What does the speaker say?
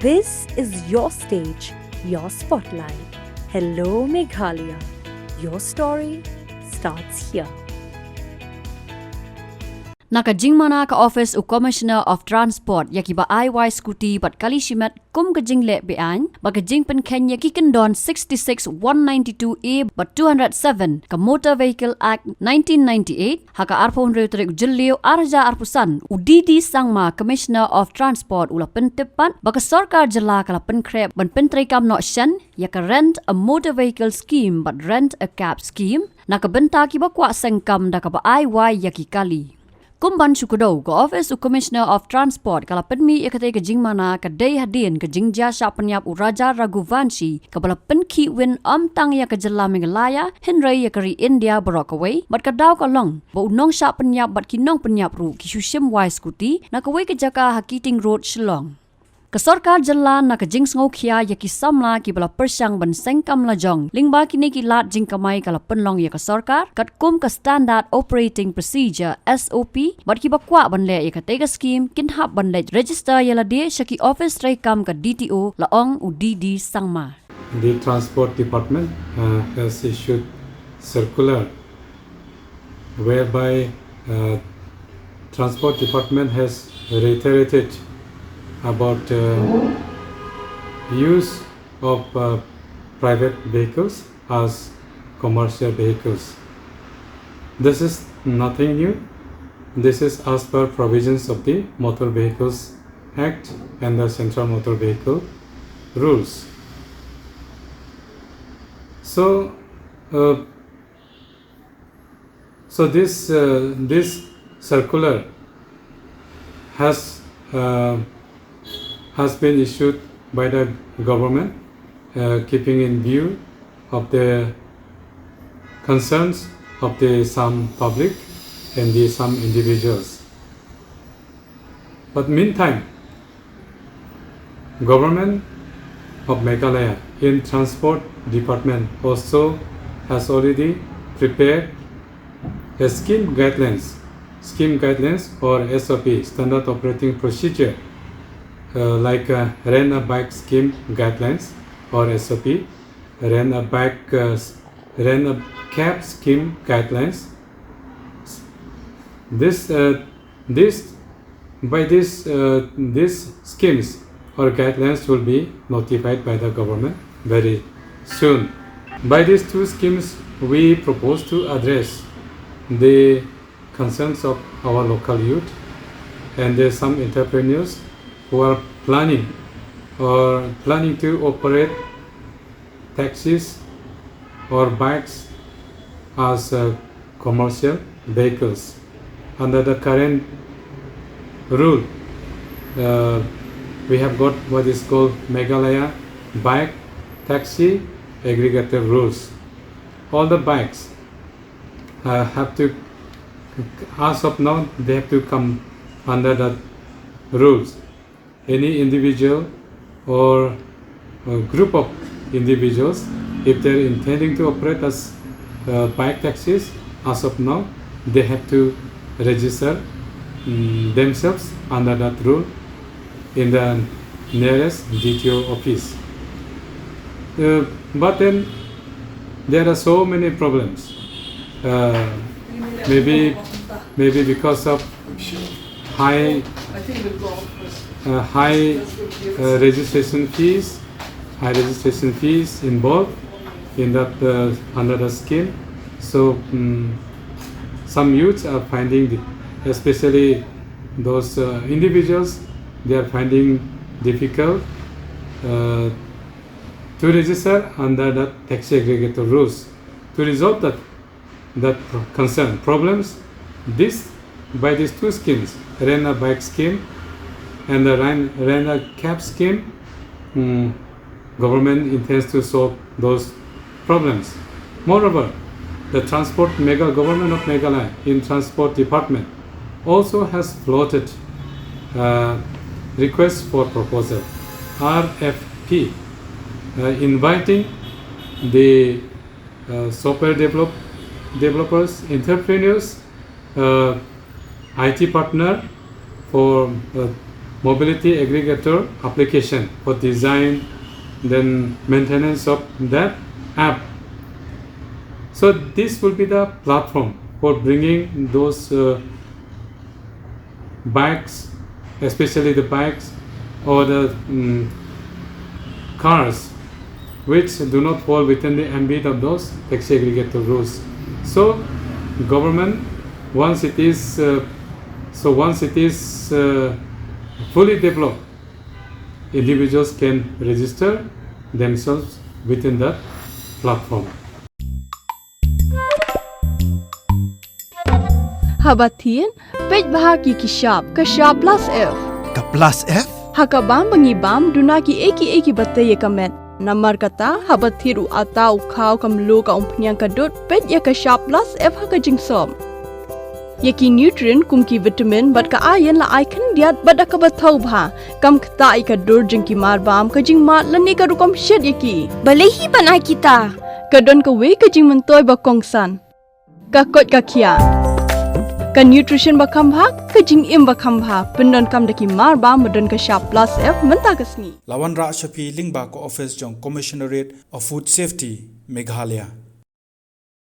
This is your stage, your spotlight. Hello, Meghalaya. Your story starts here. Nakajingmana ka Office u Commissioner of Transport yaki ba IY scooty bat kali shimat kum kajing le bean bakajing Pynkhreh yaki kendon 66 192A but 207 ka Motor Vehicle Act 1998 haka arpon reutrek Jylla arja arpusan udidi sangma Commissioner of Transport ula pentepan baka Sorkar Jylla kala Pynkhreh ban pentrekam no shan yaka rent a motor vehicle scheme but rent a cab scheme nakabenta ki ba Kwah Seng kam da ka ba IY yaki kali Kumban Shukudo go Office u Commissioner of Transport kala penmi ikate ke jingmana ka day hadin ke jingja sya penyap u Raja Raghuvanshi ka bala penki win tang ya ke Jylla Meghalaya Henry ya kari India Borokaway bat ka daw ka long bo nong sya penyap bat kinong penyap ru ki shushim wai skuti na ka ke jaka Hakiting Road Shillong Ka Sorkar Jylla na ka jing sngokhia ya ki samla ki bala persyang ban sengkam la jong lingba kini ki lat jing kamai kala penlong ya ka Sorkar kat kum ka Standard Operating Procedure SOP bat ki bakwa ban le ya ka tega scheme kin hab ban le register ya la de shaki office trai kam ka DTO la ong u DD sangma The Transport Department has issued circular whereby Transport Department has reiterated about use of private vehicles as commercial vehicles. This is nothing new. This is as per provisions of the Motor Vehicles Act and the Central Motor Vehicle rules. So this circular has been issued by the government, keeping in view of the concerns of the some public and the some individuals. But meantime, government of Meghalaya in Transport Department also has already prepared a scheme guidelines or SOP, Standard Operating Procedure, like rent a bike scheme guidelines or SOP, rent a cab scheme guidelines. These schemes or guidelines will be notified by the government very soon. By these two schemes, we propose to address the concerns of our local youth and there are some entrepreneurs who are planning to operate taxis or bikes as commercial vehicles. Under the current rule, we have got what is called Meghalaya Bike Taxi Aggregator rules. All the bikes have to, as of now, they have to come under the rules. Any individual or a group of individuals, if they are intending to operate as bike taxis, as of now, they have to register themselves under that rule in the nearest DTO office. But then there are so many problems. Maybe because of high registration fees involved in that under the scheme. So some youths are finding, especially those individuals, they are finding difficult to register under the taxi aggregator rules. To resolve that problems, by these two schemes, rent a bike scheme and the rent a cab scheme, government intends to solve those problems. Moreover, the government of Meghalaya in Transport Department also has floated requests for proposal, RFP, inviting the software developers, entrepreneurs, IT partner for mobility aggregator application for design, then maintenance of that app. So this will be the platform for bringing those bikes, especially the bikes or the cars which do not fall within the ambit of those taxi aggregator rules. So government, once it is fully developed, individuals can register themselves within that platform. Habatin, pej bahagi kishap, kashap plus F. Ka plus F? Hakabam bangibam dunaki eki batay kamet. Namar kata habathiru atau kau kamlu ka umpnyang kadut pej ya kashap plus F hakajing som. Yaki nutrient kumki vitamin bat ka ayan la icon diat bat akabatau bha. Kam kata ikadur jengki marbam kajing mat lani karukam shed yaki. Balehi banai kita. Kadon ka we kajing mentoy bakongsan. Kakot kakia. Ka nutrition bakam bha kajing im bakam bha pendon kam daki marbam medon ka sharp plus F mentakasni. Lawan Rak Shapi Lingba ko office jong Commissionerate of Food Safety Meghalaya.